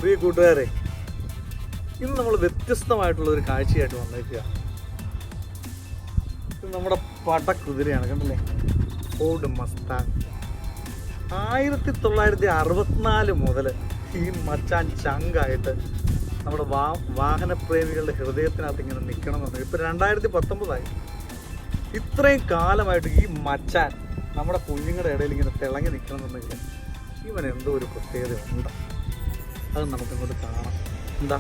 പ്രിയ കൂട്ടുകാരെ, ഇന്ന് നമ്മൾ വ്യത്യസ്തമായിട്ടുള്ള ഒരു കാഴ്ചയായിട്ട് വന്നേക്കുക. ഇത് നമ്മുടെ പടക്കുതിരയാണ്, കണ്ടല്ലേ? Ford Mustang. 1964 മുതൽ ഈ മച്ചാൻ ചങ്കായിട്ട് നമ്മുടെ വാഹനപ്രേമികളുടെ ഹൃദയത്തിനകത്ത് ഇങ്ങനെ നിൽക്കണമെന്നുണ്ട്. ഇപ്പം 2019 ഇത്രയും കാലമായിട്ട് ഈ മച്ചാൻ നമ്മുടെ കുഞ്ഞുങ്ങളുടെ ഇടയിൽ ഇങ്ങനെ തിളങ്ങി നിൽക്കണമെന്നുണ്ടെങ്കിൽ ഇവൻ എന്തോ ഒരു പ്രത്യേകത ഉണ്ട്. അത് നമുക്കിങ്ങോട്ട് കാണാം. എന്താ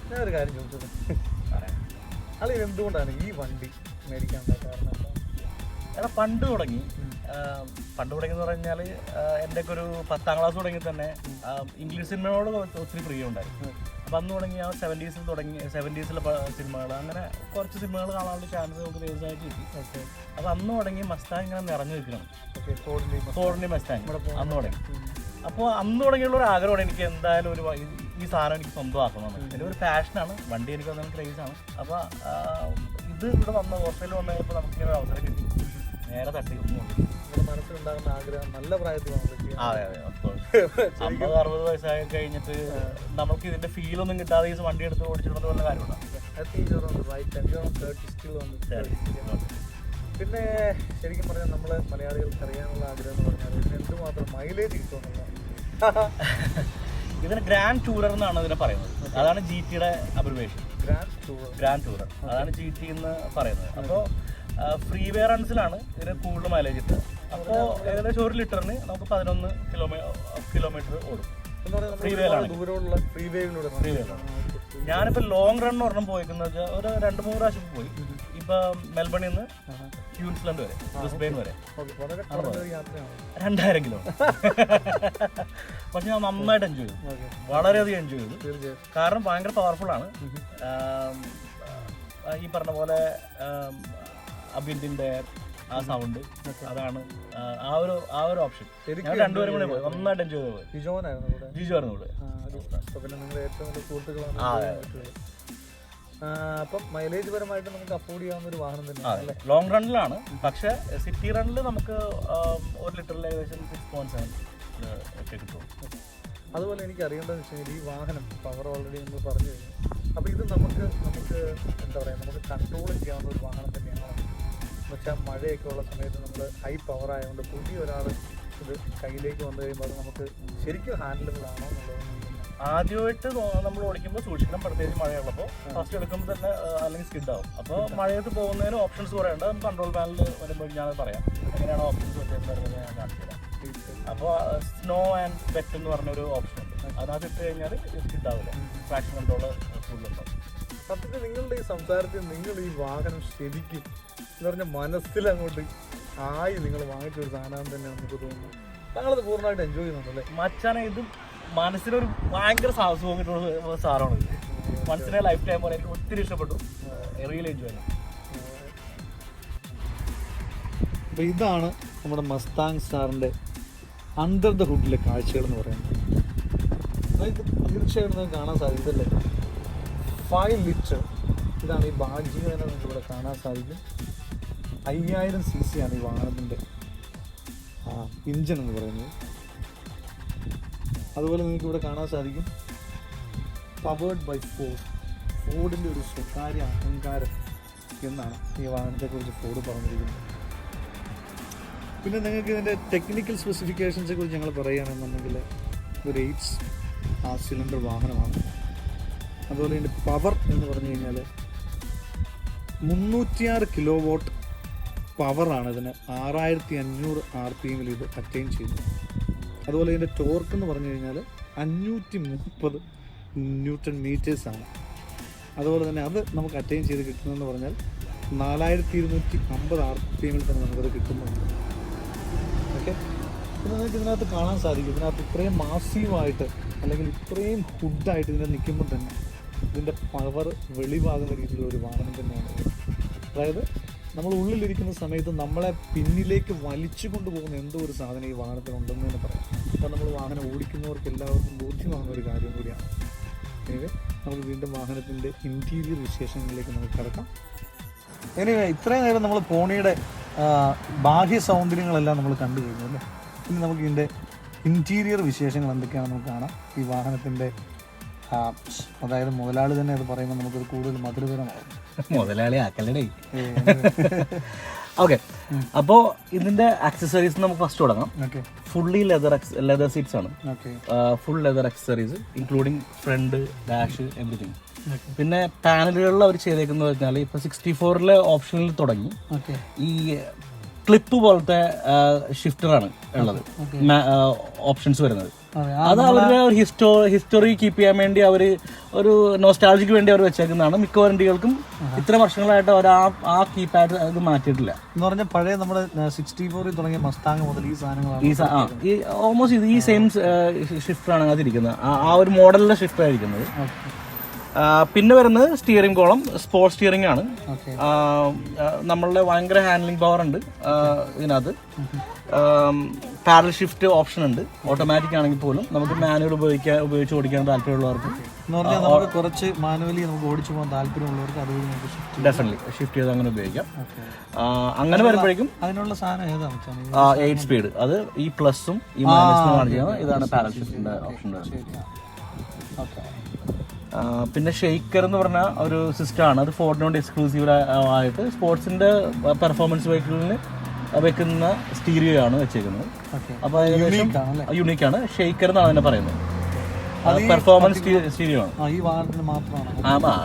ഞാനൊരു കാര്യം ചോദിച്ചത്, അളിയൻ എന്തുകൊണ്ടാണ് ഈ വണ്ടി മേടിക്കാൻ കാരണം? എടാ പണ്ട് തുടങ്ങി എന്ന് പറഞ്ഞാൽ എൻ്റെ ഒക്കെ ഒരു 10ാം ക്ലാസ് തുടങ്ങി തന്നെ ഇംഗ്ലീഷ് സിനിമയോട് ഒത്തിരി പ്രിയം ഉണ്ടായിരുന്നു. അപ്പം അന്ന് തുടങ്ങി ആ 70s സിനിമകൾ, അങ്ങനെ കുറച്ച് സിനിമകൾ കാണാനുള്ള ചാൻസ് നമുക്ക് വ്യവസായിട്ട് കിട്ടി. അപ്പം അന്ന് തുടങ്ങി മസ്താങ് ഇങ്ങനെ നിറഞ്ഞു നിൽക്കണം. ഫോർഡിൻ്റെ മസ്താങ് അന്ന് തുടങ്ങി. അപ്പോൾ അന്ന് തുടങ്ങിയുള്ള ഒരു ആഗ്രഹമാണ് എനിക്ക് എന്തായാലും ഈ സാധനം എനിക്ക് സ്വന്തമാക്കണമെന്ന്. എൻ്റെ ഒരു പാഷനാണ്, വണ്ടി എനിക്ക് വന്ന ക്രേസാണ്. അപ്പോൾ ഇത് ഇവിടെ ഓസ്ട്രേലിയ വന്നപ്പോൾ നമുക്കിങ്ങനെ ഒരു അവസരം കിട്ടി, നേരെ തട്ടി ഒന്നുമില്ല. നമ്മുടെ മനസ്സിലുണ്ടാകുന്ന ആഗ്രഹം നല്ല പ്രായത്തിൽ അതെ 50-60 വയസ്സായി കഴിഞ്ഞിട്ട് നമുക്ക് ഇതിൻ്റെ ഫീലൊന്നും കിട്ടാതെ ഈ വണ്ടി എടുത്ത് ഓടിച്ചിട്ടുള്ള വല്ല കാര്യമുണ്ടോ? പിന്നെ ശരിക്കും പറഞ്ഞാൽ നമ്മൾ മലയാളികൾക്ക് അറിയാനുള്ള ആഗ്രഹം എന്ന് പറഞ്ഞാൽ ഇതിന് എന്തുമാത്രം മൈലേജ് കിട്ടുമെന്നുള്ള. ഇതിന് ഗ്രാൻഡ് ടൂറർ എന്നാണ് ഇതിനെ പറയുന്നത്. അതാണ് GT-യുടെ അബ്രിവേഷൻ. ഗ്രാൻഡ് ടൂറർ അതാണ് GT എന്ന് പറയുന്നത്. അപ്പോൾ ഫ്രീ വേ റൺസിലാണ് ഇതിന് കൂടുതൽ മൈലേജ് കിട്ടുക. അപ്പോൾ ഏകദേശം 1 ലിറ്ററിന് നമുക്ക് 11 കിലോമീറ്റർ ഓടും. ഫ്രീ വേയിലാണ്. ഞാനിപ്പോൾ ലോങ് റൺ ഒരെണ്ണം പോയിക്കുന്നത് ഒരു 2-3 പ്രാവശ്യം പോയി. ഇപ്പൊ മെൽബണിൽ നിന്ന് ക്യൂൻസ്ലൻഡ് വരെ, ബ്രിസ്ബെയിൻ വരെ 2000 കിലോ. പക്ഷെ ഞാൻ നന്നായിട്ട് എൻജോയ് ചെയ്തു, വളരെയധികം എൻജോയ് ചെയ്തു. കാരണം ഭയങ്കര പവർഫുൾ ആണ്. ഈ പറഞ്ഞ പോലെ അബിന്ദിന്റെ ആ സൗണ്ട്, അതാണ് ആ ഒരു ഓപ്ഷൻ. ഞാൻ 2 പേരും കൂടെ പോയി, നന്നായിട്ട് എൻജോയ് ചെയ്തു. ജിജോ ആയിരുന്നു കൂടെ. അപ്പം മൈലേജ് പരമായിട്ട് നമുക്ക് അഫോർഡ് ചെയ്യാവുന്ന ഒരു വാഹനം തന്നെയാണ്. ലോങ് റണ്ണിലാണ്. പക്ഷെ സിറ്റി റണ്ണിൽ നമുക്ക് 1 ലിറ്ററിൽ ഏകദേശം 6.7 ഒക്കെ കിട്ടും. അതുപോലെ എനിക്ക് അറിയേണ്ടതെന്ന് വെച്ച് കഴിഞ്ഞാൽ ഈ വാഹനം പവർ ഓൾറെഡി നമ്മൾ പറഞ്ഞു കഴിഞ്ഞു. അപ്പോൾ ഇത് നമുക്ക് എന്താ പറയുക, നമുക്ക് കൺട്രോൾ ചെയ്യാവുന്ന ഒരു വാഹനം തന്നെയാണ്. എന്നുവെച്ചാൽ മഴയൊക്കെ ഉള്ള സമയത്ത് നമ്മൾ ഹൈ പവർ ആയതുകൊണ്ട് പുതിയ ഒരാൾ ഇത് കയ്യിലേക്ക് വന്നു കഴിയുമ്പോൾ അത് നമുക്ക് ശരിക്കും ഹാൻഡിലബിൾ ആണോ എന്നുള്ളത് ആദ്യമായിട്ട് നമ്മൾ ഓടിക്കുമ്പോൾ സൂക്ഷിക്കണം. പ്രത്യേകിച്ച് മഴയുള്ളപ്പോൾ ഫസ്റ്റ് എടുക്കുമ്പോൾ തന്നെ അല്ലെങ്കിൽ സ്കിഡ് ആവും. അപ്പോൾ മഴയത്ത് പോകുന്നതിന് ഓപ്ഷൻസ് കുറേ ഉണ്ട്. നമുക്ക് കൺട്രോൾ പാനൽ വരുമ്പോൾ ഞാൻ പറയാം എങ്ങനെയാണ് ഓപ്ഷൻസ് വ്യത്യാസം വരുന്നത് ഞാൻ കാണിച്ചു തരാം. അപ്പോൾ സ്നോ ആൻഡ് വെറ്റ് എന്ന് പറഞ്ഞൊരു ഓപ്ഷൻ ഉണ്ട്. അതിനകത്ത് ഇട്ട് കഴിഞ്ഞാൽ സ്കിഡ് ആവില്ല, ട്രാക്ഷൻ കൺട്രോൾ കൂടുതലുണ്ടാവും. സത്യത്തിൽ നിങ്ങളുടെ ഈ സംസാരത്തിൽ നിങ്ങൾ ഈ വാഹനം ശരിക്കും എന്ന് പറഞ്ഞാൽ മനസ്സിലങ്ങോട്ട് ആയി നിങ്ങൾ വാങ്ങിച്ച ഒരു സാധനം തന്നെ നമുക്ക് തോന്നുന്നു. താങ്കളത് പൂർണ്ണമായിട്ട് എൻജോയ് ചെയ്യുന്നുണ്ടല്ലേ? മച്ചാനെ ഇത് മനസ്സിനൊരു ഭയങ്കര സാഹസം തോന്നിയിട്ടുള്ള സാധനമാണ്. Once in a lifetime പോലെ എനിക്ക് ഒത്തിരി ഇഷ്ടപ്പെട്ടു. റിയലി എൻജോയ് ചെയ്തു. അപ്പോൾ ഇതാണ് നമ്മുടെ മസ്താങ് സ്റ്റാറിൻ്റെ അണ്ടർ ദ ഹുഡിലെ കാഴ്ചകൾ എന്ന് പറയുന്നത്. നിങ്ങൾക്ക് തീർച്ചയായിട്ടും നിങ്ങൾക്ക് കാണാൻ സാധിക്കല്ലേ 5 ലിറ്റർ. ഇതാണ് ഈ ബാഡ്ജിങ് തന്നെ നിങ്ങൾക്ക് ഇവിടെ കാണാൻ സാധിക്കും. 5000 cc ആണ് ഈ വാഹനത്തിൻ്റെ ഇഞ്ചൻ എന്ന് പറയുന്നത്. അതുപോലെ നിങ്ങൾക്ക് ഇവിടെ കാണാൻ സാധിക്കും പവേർഡ് ബൈ ഫോർഡിൻ്റെ ഒരു സ്വകാര്യ അഹങ്കാരം എന്നാണ് ഈ വാഹനത്തെക്കുറിച്ച് ഫോർഡ് പറഞ്ഞിരിക്കുന്നത്. പിന്നെ നിങ്ങൾക്ക് ഇതിൻ്റെ ടെക്നിക്കൽ സ്പെസിഫിക്കേഷൻസെ കുറിച്ച് ഞങ്ങൾ പറയുകയാണെന്നുണ്ടെങ്കിൽ ഒരു 8 സിലിണ്ടർ വാഹനമാണ്. അതുപോലെ ഇതിൻ്റെ പവർ എന്ന് പറഞ്ഞു കഴിഞ്ഞാൽ 306 kW പവറാണ് ഇതിന് 6500 RPM ഇത് അറ്റൈൻ ചെയ്യുന്നത്. അതുപോലെ ഇതിൻ്റെ ടോർക്ക് എന്ന് പറഞ്ഞു കഴിഞ്ഞാൽ 530 Nm ആണ്. അതുപോലെ തന്നെ അത് നമുക്ക് അറ്റൈൻ ചെയ്ത് കിട്ടുന്നതെന്ന് പറഞ്ഞാൽ 4250 RPM തന്നെ നമുക്കത് കിട്ടുന്നുണ്ട്. ഓക്കെ, പിന്നെ നിങ്ങൾക്ക് ഇതിനകത്ത് കാണാൻ സാധിക്കും, ഇതിനകത്ത് ഇത്രയും മാസീവായിട്ട് അല്ലെങ്കിൽ ഇത്രയും ഹുഡായിട്ട് ഇതിനെ നിൽക്കുമ്പോൾ തന്നെ ഇതിൻ്റെ പവർ വെളിവാകുന്ന രീതിയിലുള്ള ഒരു വാഹനം തന്നെയാണ്. അതായത് നമ്മൾ ഉള്ളിലിരിക്കുന്ന സമയത്ത് നമ്മളെ പിന്നിലേക്ക് വലിച്ചു കൊണ്ടുപോകുന്ന എന്തോ ഒരു സാധനം ഈ വാഹനത്തിനുണ്ടെന്ന് തന്നെ പറയാം. അപ്പോൾ നമ്മൾ വാഹനം ഓടിക്കുന്നവർക്ക് എല്ലാവർക്കും ബോധ്യമാകുന്ന ഒരു കാര്യം കൂടിയാണ്. എനിവേ, നമുക്ക് വീണ്ടും വാഹനത്തിൻ്റെ ഇൻറ്റീരിയർ വിശേഷങ്ങളിലേക്ക് നമുക്ക് കിടക്കാം. എനിവേ, ഇത്രയും നേരം നമ്മൾ പോണിയുടെ ബാഹ്യ സൗന്ദര്യങ്ങളെല്ലാം നമ്മൾ കണ്ടു കഴിഞ്ഞു അല്ലേ. ഇനി നമുക്ക് ഇതിൻ്റെ ഇൻറ്റീരിയർ വിശേഷങ്ങൾ എന്തൊക്കെയാണെന്ന് നമുക്ക് കാണാം. ഈ വാഹനത്തിൻ്റെ അതായത് മുതലാളി തന്നെ അത് പറയുമ്പോൾ നമുക്കത് കൂടുതൽ മധുരതരമാകും. മുതലാളി ആക്കല്ലേ. ഓക്കെ, അപ്പോൾ ഇതിന്റെ ആക്സസറീസ് നമുക്ക് ഫസ്റ്റ് തുടങ്ങാം. ഫുള്ളി ലെതർ സീറ്റ്സ് ആണ്. Full leather accessories including front, dash, everything. പിന്നെ പാനലുകളിൽ അവർ ചെയ്തേക്കുന്നത് വെച്ചാൽ ഇപ്പൊ 64 ഓപ്ഷനിൽ തുടങ്ങി ഈ ക്ലിപ്പ് പോലത്തെ ഷിഫ്റ്ററാണ് ഉള്ളത് ഓപ്ഷൻസ് വരുന്നത്. അത് അവരുടെ ഹിസ്റ്ററി കീപ്പ് ചെയ്യാൻ വേണ്ടി അവർ ഒരു നോസ്റ്റാൾജിക്ക് വേണ്ടി അവർ വെച്ചേക്കുന്നതാണ്. മിക്ക വണ്ടികൾക്കും ഇത്ര വർഷങ്ങളായിട്ട് അവർ ആ കീപാഡ് അത് മാറ്റിയിട്ടില്ല എന്ന് പറഞ്ഞാൽ പഴയ നമ്മുടെ 64 തുടങ്ങിയ മസ്താങ് മുതൽ ഈ സാധനങ്ങളാണ് ഈ ഓൾമോസ്റ്റ് ഈ സെയിം ഷിഫ്റ്ററാണ് അതിരിക്കുന്നത്. ആ ഒരു മോഡലിലെ ഷിഫ്റ്റ് ആയിരിക്കുന്നത്. പിന്നെ വരുന്നത് സ്റ്റിയറിംഗ് കോളം സ്പോർട്സ് സ്റ്റിയറിംഗ് ആണ്. നമ്മളുടെ ഭയങ്കര ഹാൻഡ്ലിംഗ് പവർ ഉണ്ട് ഇതിനകത്ത്. പാരൽ ഷിഫ്റ്റ് ഓപ്ഷൻ ഉണ്ട്. ഓട്ടോമാറ്റിക് ആണെങ്കിൽ പോലും നമുക്ക് മാനുവൽ ഉപയോഗിച്ച് ഓടിക്കാൻ താല്പര്യമുള്ളവർക്ക് കുറച്ച് മാനുവലി നമുക്ക് ഓടിച്ചു പോകാൻ താല്പര്യമുള്ളവർക്ക് അതുവഴി നമുക്ക് ഡെഫിനറ്റ്ലി ഷിഫ്റ്റ് ചെയ്ത് അങ്ങനെ ഉപയോഗിക്കാം. അങ്ങനെ വരുമ്പോഴേക്കും അതിനുള്ള സാധനം ഏതാണ്? 8 സ്പീഡ്. അത് ഈ പ്ലസും ഈ മൈനസും കാണിക്കുന്നത്. ഇതാണ് പാരൽ ഷിഫ്റ്റിന്റെ ഓപ്ഷൻ. പിന്നെ ഷെയ്ക്കർ എന്ന് പറഞ്ഞ ഒരു സിസ്റ്റമാണ്. അത് ഫോർഡിനോട് എക്സ്ക്ലൂസീവ് ആയിട്ട് സ്പോർട്സിന്റെ പെർഫോമൻസ് വെഹിക്കിളിന് വെക്കുന്ന സ്റ്റീരിയോ ആണ് വെച്ചേക്കുന്നത്. അപ്പോൾ യുണീക്കാണ്. ഷെയ്ക്കർ എന്നാണ് അതിനെ പറയുന്നത്. പെർഫോമൻസ് സ്റ്റീരിയോ ആണ്.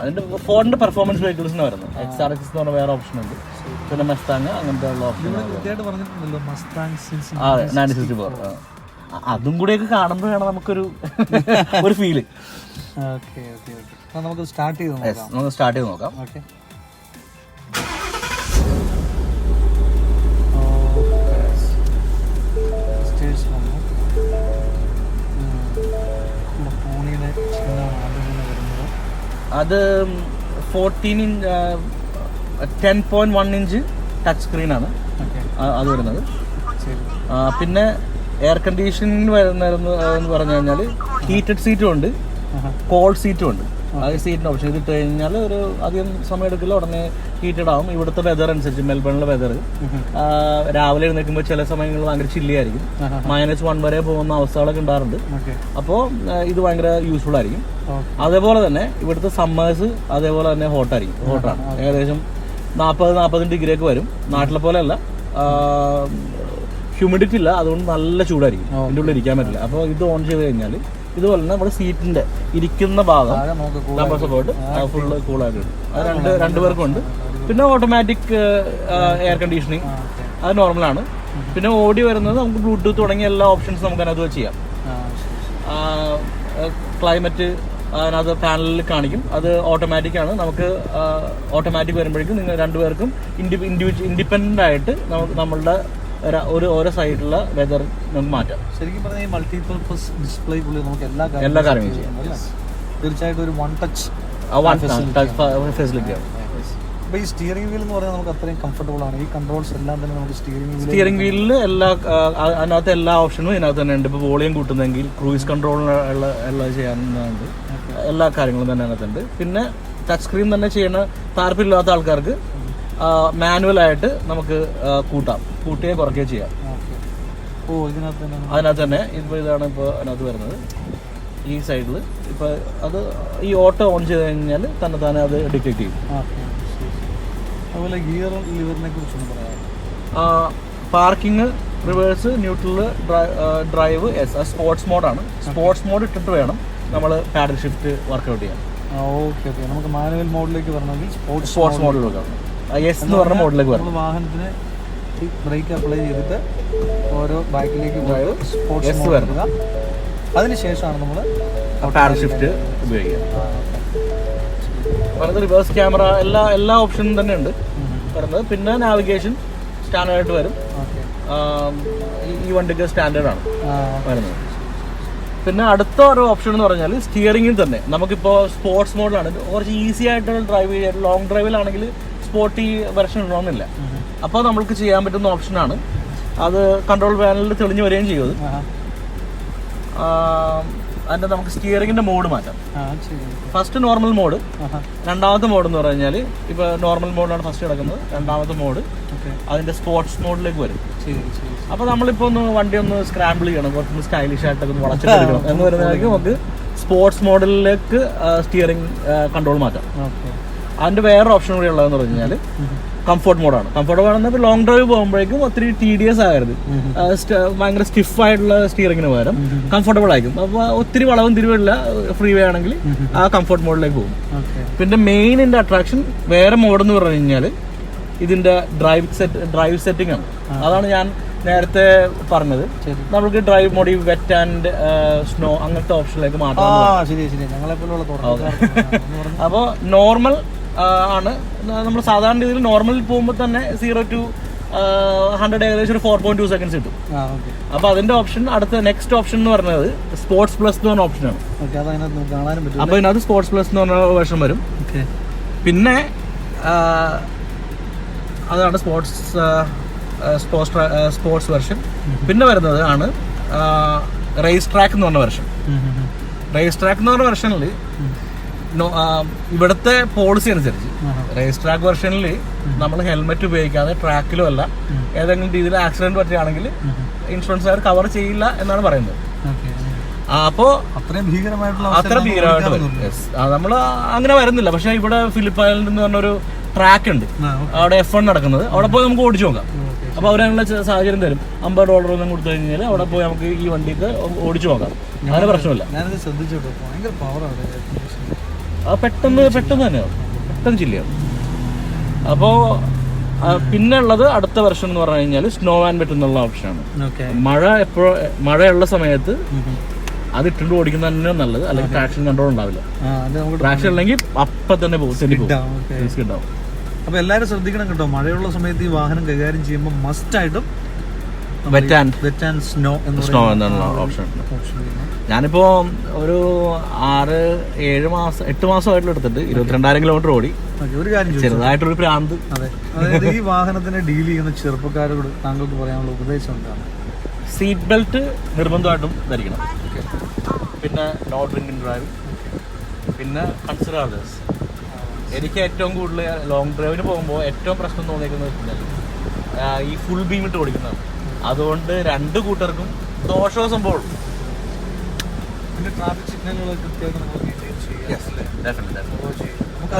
അതിന്റെ ഫോർഡിന്റെ പെർഫോമൻസ് വെഹിക്കിൾസിന് വരുന്നത്. XRX എന്ന് പറഞ്ഞ വേറെ ഓപ്ഷൻ ഉണ്ട്. പിന്നെ മസ്താങ് അങ്ങനത്തെ ഉള്ള ഓപ്ഷൻ. അതെ, 964. അതും കൂടെയൊക്കെ കാണുമ്പോഴാണ് നമുക്കൊരു ഫീല്. നമുക്ക് സ്റ്റാർട്ട് ചെയ്ത് നോക്കാം. അത് 10.1 ഇഞ്ച് ടച്ച് സ്ക്രീൻ ആണ് അത് വരുന്നത്. പിന്നെ എയർ കണ്ടീഷനിങ് വരുന്നതെന്ന് പറഞ്ഞു കഴിഞ്ഞാൽ ഹീറ്റഡ് സീറ്റും ഉണ്ട്, കോൾഡ് സീറ്റും ഉണ്ട്. അത് സീറ്റിൻ്റെ ഓപ്ഷൻ ഇത് ഇട്ട് കഴിഞ്ഞാൽ ഒരു അധികം സമയം എടുക്കില്ല, ഉടനെ ഹീറ്റഡ് ആവും. ഇവിടുത്തെ വെതർ അനുസരിച്ച് മെൽബണിലെ വെതർ രാവിലെ എഴുന്നേൽക്കുമ്പോൾ ചില സമയങ്ങളിൽ ഭയങ്കര ചില്ലിയായിരിക്കും. -1 വരെ പോകുന്ന അവസ്ഥകളൊക്കെ ഉണ്ടാറുണ്ട്. അപ്പോൾ ഇത് ഭയങ്കര യൂസ്ഫുൾ ആയിരിക്കും. അതേപോലെ തന്നെ ഇവിടുത്തെ സമ്മേഴ്സ് അതേപോലെ തന്നെ ഹോട്ടാണ്. ഏകദേശം 40 ഡിഗ്രിയൊക്കെ വരും. നാട്ടിലെ പോലെ അല്ല, ഹ്യൂമിഡിറ്റി ഇല്ല, അതുകൊണ്ട് നല്ല ചൂടായിരിക്കും, ഇതിൻ്റെ ഉള്ളിൽ ഇരിക്കാൻ പറ്റില്ല. അപ്പോൾ ഇത് ഓൺ ചെയ്ത് കഴിഞ്ഞാൽ ഇതുപോലെ തന്നെ നമ്മുടെ സീറ്റിന്റെ ഇരിക്കുന്ന ഭാഗം നമ്പർ സപ്പോർട്ട് ഫുള്ള് കൂളായിട്ട് കിട്ടും. അത് രണ്ടു പേർക്കും ഉണ്ട്. പിന്നെ ഓട്ടോമാറ്റിക് എയർ കണ്ടീഷനിങ് അത് നോർമലാണ്. പിന്നെ ഓടി വരുന്നത് നമുക്ക് ബ്ലൂടൂത്ത് തുടങ്ങിയ എല്ലാ ഓപ്ഷൻസും നമുക്ക് അതിനകത്ത് ചെയ്യാം. ക്ലൈമറ്റ് അതിനകത്ത് പാനലിൽ കാണിക്കും. അത് ഓട്ടോമാറ്റിക് ആണ്. നമുക്ക് ഓട്ടോമാറ്റിക് വരുമ്പോഴേക്കും നിങ്ങൾ രണ്ടുപേർക്കും ഇൻഡിപെൻഡൻ്റ് ആയിട്ട് നമുക്ക് നമ്മളുടെ ഓരോ സൈഡിലുള്ള വെതർ നമുക്ക് മാറ്റാം. ശരിക്കും പറഞ്ഞാൽ ഈ മൾട്ടിപർപ്പസ് ഡിസ്പ്ലേക്കുള്ളിൽ നമുക്ക് എല്ലാ കാര്യങ്ങളും ചെയ്യാം. തീർച്ചയായിട്ടും ഒരു വൺ ടച്ച് ഫെസിലിറ്റിയാണ്. അപ്പോൾ ഈ സ്റ്റിയറിംഗ് വീൽ എന്ന് പറഞ്ഞാൽ നമുക്ക് അത്രയും കംഫർട്ടബിൾ ആണ്. ഈ കൺട്രോൾസ് എല്ലാം തന്നെ നമുക്ക് സ്റ്റിയറിംഗ് വീലിൽ അതിനകത്ത് എല്ലാ ഓപ്ഷനും ഇതിനകത്ത് തന്നെ ഉണ്ട്. ഇപ്പോൾ വോളിയം കൂട്ടുന്നെങ്കിൽ ക്രൂയിസ് കൺട്രോളിനുള്ള ചെയ്യാനുണ്ട്, എല്ലാ കാര്യങ്ങളും തന്നെ അതിനകത്തുണ്ട്. പിന്നെ ടച്ച് സ്ക്രീൻ തന്നെ ചെയ്യുന്ന താല്പര്യമില്ലാത്ത ആൾക്കാർക്ക് മാനുവലായിട്ട് നമുക്ക് കൂട്ടുകയോ കുറയ്ക്കുകയോ ചെയ്യാം. അതിനകത്ത് തന്നെ ഇപ്പോൾ ഇതാണ് ഇപ്പോൾ അതിനകത്ത് വരുന്നത്. ഈ സൈഡിൽ ഇപ്പോൾ അത് ഈ ഓട്ടോ ഓൺ ചെയ്ത് കഴിഞ്ഞാൽ തന്നെ അത് ഡിറ്റക്ട് ചെയ്യും. അതുപോലെ ഗിയർ ലിവറിനെ കുറിച്ചൊന്നും പറയാം. Parking, reverse, neutral, drive, sports മോഡാണ്. സ്പോർട്സ് മോഡ് ഇട്ടിട്ട് വേണം നമ്മൾ പാഡൽ ഷിഫ്റ്റ് വർക്കൗട്ട് ചെയ്യാൻ. Okay okay. നമുക്ക് മാനുവൽ മോഡിലേക്ക് വരണമെങ്കിൽ സ്പോർട്സ് മോഡിലേക്ക് വരണം. എസ് എന്ന് പറഞ്ഞ മോഡിലേക്ക് വരണം. വാഹനത്തിന് ബ്രേക്ക് അപ്ലൈ ചെയ്തിട്ട് ഓരോ ബാക്കിലേക്ക് എസ് വരണം. അതിനുശേഷമാണ് നമ്മൾ പാഡൽ ഷിഫ്റ്റ് ഉപയോഗിക്കുക. പറയുന്നത് റിവേഴ്സ് ക്യാമറ എല്ലാ ഓപ്ഷനും തന്നെ ഉണ്ട് വരുന്നത്. പിന്നെ നാവിഗേഷൻ സ്റ്റാൻഡേർഡ് വരും. ഈ വണ്ടിക്ക് സ്റ്റാൻഡേർഡാണ് വരുന്നത്. പിന്നെ അടുത്ത ഒരു ഓപ്ഷൻ എന്ന് പറഞ്ഞാൽ സ്റ്റിയറിംഗിൽ തന്നെ നമുക്കിപ്പോൾ സ്പോർട്സ് മോഡിലാണ് കുറച്ച് ഈസി ആയിട്ട് ഡ്രൈവ് ചെയ്യാൻ. ലോങ് ഡ്രൈവിലാണെങ്കിൽ സ്പോർട്ടി വെർഷൻ ഇടണമെന്നില്ല. അപ്പോൾ നമ്മൾക്ക് ചെയ്യാൻ പറ്റുന്ന ഓപ്ഷനാണ് അത്. കൺട്രോൾ പാനലിൽ തെളിഞ്ഞു വരികയും ചെയ്യും. അതിൻ്റെ നമുക്ക് സ്റ്റിയറിംഗിൻ്റെ മോഡ് മാറ്റാം. ഫസ്റ്റ് നോർമൽ മോഡ്, രണ്ടാമത്തെ മോഡ് എന്ന് പറഞ്ഞു കഴിഞ്ഞാൽ ഇപ്പോൾ നോർമൽ മോഡിലാണ് ഫസ്റ്റ് കിടക്കുന്നത്. രണ്ടാമത്തെ മോഡ് അതിൻ്റെ സ്പോർട്സ് മോഡിലേക്ക് വരും. അപ്പോൾ നമ്മളിപ്പോൾ വണ്ടി ഒന്ന് സ്ക്രാമ്പിൾ ചെയ്യണം, കുറച്ചൊന്ന് സ്റ്റൈലിഷ് ആയിട്ടൊക്കെ ഒന്ന് വളച്ചെടുക്കണം എന്ന് പറയുന്നതായിരിക്കും നമുക്ക് സ്പോർട്സ് മോഡലിലേക്ക് സ്റ്റിയറിംഗ് കൺട്രോൾ മാറ്റാം. അതിൻ്റെ വേറെ ഓപ്ഷൻ കൂടി ഉള്ളതെന്ന് പറഞ്ഞു കഴിഞ്ഞാൽ കംഫർട്ട് മോഡാണ്. കംഫർട്ട് മോഡ് എന്നാൽ ലോങ് ഡ്രൈവ് പോകുമ്പോഴേക്കും ഒത്തിരി ടീഡിയസ് ആകരുത്, ഭയങ്കര സ്റ്റിഫായിട്ടുള്ള സ്റ്റിയറിംഗിന് പകരം കംഫർട്ടബിൾ ആയിരിക്കും. അപ്പോൾ ഒത്തിരി വളവും തിരിവില്ല, ഫ്രീ വേ ആണെങ്കിൽ ആ കംഫർട്ട് മോഡിലേക്ക് പോകും. പിന്നെ മെയിൻ ഇതിൻ്റെ അട്രാക്ഷൻ വേറെ മോഡെന്ന് പറഞ്ഞു കഴിഞ്ഞാൽ ഇതിൻ്റെ ഡ്രൈവ് സെറ്റിംഗ് ആണ്. അതാണ് ഞാൻ നേരത്തെ പറഞ്ഞത്. നമുക്ക് drive mode wet and snow അങ്ങനത്തെ ഓപ്ഷനിലേക്ക് മാറ്റാം. അപ്പോൾ നോർമൽ ആണ് നമ്മൾ സാധാരണ രീതിയിൽ നോർമലിൽ പോകുമ്പോൾ തന്നെ 0 to 100 ഏകദേശം ഒരു 4.2 seconds കിട്ടും. അപ്പോൾ അതിന്റെ ഓപ്ഷൻ നെക്സ്റ്റ് ഓപ്ഷൻ എന്ന് പറയുന്നത് സ്പോർട്സ് പ്ലസ് എന്ന് പറഞ്ഞ ഓപ്ഷനാണ്. അപ്പോൾ ഇതിനകത്ത് സ്പോർട്സ് പ്ലസ് എന്ന് പറഞ്ഞ വേർഷൻ വരും. പിന്നെ അതാണ് സ്പോർട്സ് വെർഷൻ. പിന്നെ വരുന്നത് ആണ് റേസ് ട്രാക്ക് എന്ന് പറഞ്ഞ വെർഷൻ. റേസ് ട്രാക്ക് എന്ന് പറഞ്ഞ വെർഷനിൽ ഇവിടുത്തെ പോളിസി അനുസരിച്ച് റേസ് ട്രാക്ക് വെർഷനിൽ നമ്മൾ ഹെൽമെറ്റ് ഉപയോഗിക്കാതെ ട്രാക്കിലോ അല്ല ഏതെങ്കിലും രീതിയിൽ ആക്സിഡന്റ് പറ്റുകയാണെങ്കിൽ ഇൻഷുറൻസുകാർ കവർ ചെയ്യില്ല എന്നാണ് പറയുന്നത്. അപ്പോൾ അത്ര ഭീകരമായിട്ട് വരും. നമ്മൾ അങ്ങനെ വരുന്നില്ല. പക്ഷെ ഇവിടെ ഫിലിപ്പ് ഐലൻഡ് എന്ന് പറഞ്ഞൊരു ട്രാക്ക് ഉണ്ട്, അവിടെ F1 നടക്കുന്നത്. അവിടെ പോയി നമുക്ക് ഓടിച്ചു നോക്കാം. അപ്പോൾ അവരതിനുള്ള സാഹചര്യം തരും. $50 ഒന്നും കൊടുത്തു കഴിഞ്ഞാൽ അവിടെ പോയി നമുക്ക് ഈ വണ്ടിക്ക് ഓടിച്ചു നോക്കാം. അങ്ങനെ പ്രശ്നമില്ല. പെട്ടെന്ന് തന്നെയാവും, പെട്ടെന്ന് ചില്ലയാവും. അപ്പോൾ പിന്നെ ഉള്ളത് അടുത്ത വെർഷൻ എന്ന് പറഞ്ഞു കഴിഞ്ഞാൽ സ്നോ ആൻഡ് വെറ്റ് എന്നുള്ള ഓപ്ഷനാണ്. മഴയുള്ള സമയത്ത് അത് ഇട്ടിട്ട് ഓടിക്കുന്ന തന്നെ നല്ലത്, അല്ലെങ്കിൽ ട്രാക്ഷൻ കൺട്രോൾ ഉണ്ടാവില്ല. ട്രാക്ഷൻ ഉണ്ടെങ്കിൽ അപ്പം തന്നെ റിസ്ക് ഉണ്ടാവും. അപ്പോൾ എല്ലാവരും ശ്രദ്ധിക്കണം കേട്ടോ, മഴയുള്ള സമയത്ത് ഈ വാഹനം കൈകാര്യം ചെയ്യുമ്പോൾ മസ്റ്റായിട്ടും വെറ്റ് ആൻഡ് സ്നോ എന്നുള്ള ഓപ്ഷൻ. ഞാനിപ്പോൾ ഒരു 8 മാസമായിട്ടുള്ള എടുത്തിട്ട് 22,000 കിലോമീറ്റർ ഓടി. ഒരു കാര്യം ചെറുതായിട്ടൊരു പ്രാന്ത്. അതായത് ഈ വാഹനത്തിനെ ഡീൽ ചെയ്യുന്ന ചെറുപ്പക്കാരോട് താങ്കൾക്ക് പറയാനുള്ള ഉപദേശം എന്താണ്? സീറ്റ് ബെൽറ്റ് നിർബന്ധമായിട്ടും ധരിക്കണം. പിന്നെ നോ ഡ്രിങ്കിങ് ഡ്രൈവ്. പിന്നെ കൺസിഡർ അതേഴ്സ്. എനിക്ക് ഏറ്റവും കൂടുതൽ ലോങ് ഡ്രൈവിന് പോകുമ്പോൾ ഏറ്റവും പ്രശ്നം തോന്നിയിരിക്കുന്നത് ഈ ഫുൾ ബീം ഇട്ട് ഓടിക്കുന്നതാണ്. അതുകൊണ്ട് രണ്ട് കൂട്ടർക്കും ദോഷവും സംഭവം. പിന്നെ ട്രാഫിക് സിഗ്നലുകൾ കൃത്യമായിട്ട് നമ്മൾ മെയിൻറ്റെയിൻ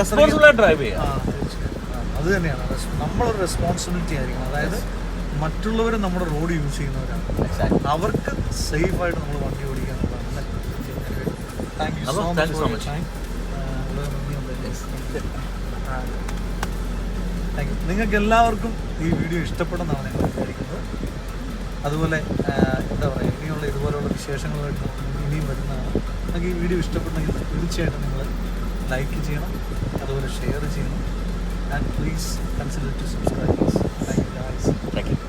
റെസ്പോൺസിബിളായി ഡ്രൈവ് ചെയ്യാം. അത് തന്നെയാണ് നമ്മളൊരു റെസ്പോൺസിബിലിറ്റി ആയിരിക്കണം. അതായത് മറ്റുള്ളവർ നമ്മുടെ റോഡ് യൂസ് ചെയ്യുന്നവരാണ്, അവർക്ക് സേഫായിട്ട് നമ്മൾ വണ്ടി ഓടിക്കുക എന്നുള്ളതാണ്. Thank you so much. നിങ്ങൾക്ക് എല്ലാവർക്കും ഈ വീഡിയോ ഇഷ്ടപ്പെടുന്നതാണ് ഞങ്ങൾ വിചാരിക്കുന്നത്. അതുപോലെ എന്താ പറയുക, ഇനിയുള്ള ഇതുപോലെയുള്ള വിശേഷങ്ങളുമായിട്ട് ഇനിയും വരുന്നതാണ്. നിങ്ങൾക്ക് ഈ വീഡിയോ ഇഷ്ടപ്പെട്ടെങ്കിൽ തീർച്ചയായിട്ടും നിങ്ങൾ ലൈക്ക് ചെയ്യണം, അതുപോലെ ഷെയർ ചെയ്യണം. And please consider to subscribe. Thank you guys. Thank U.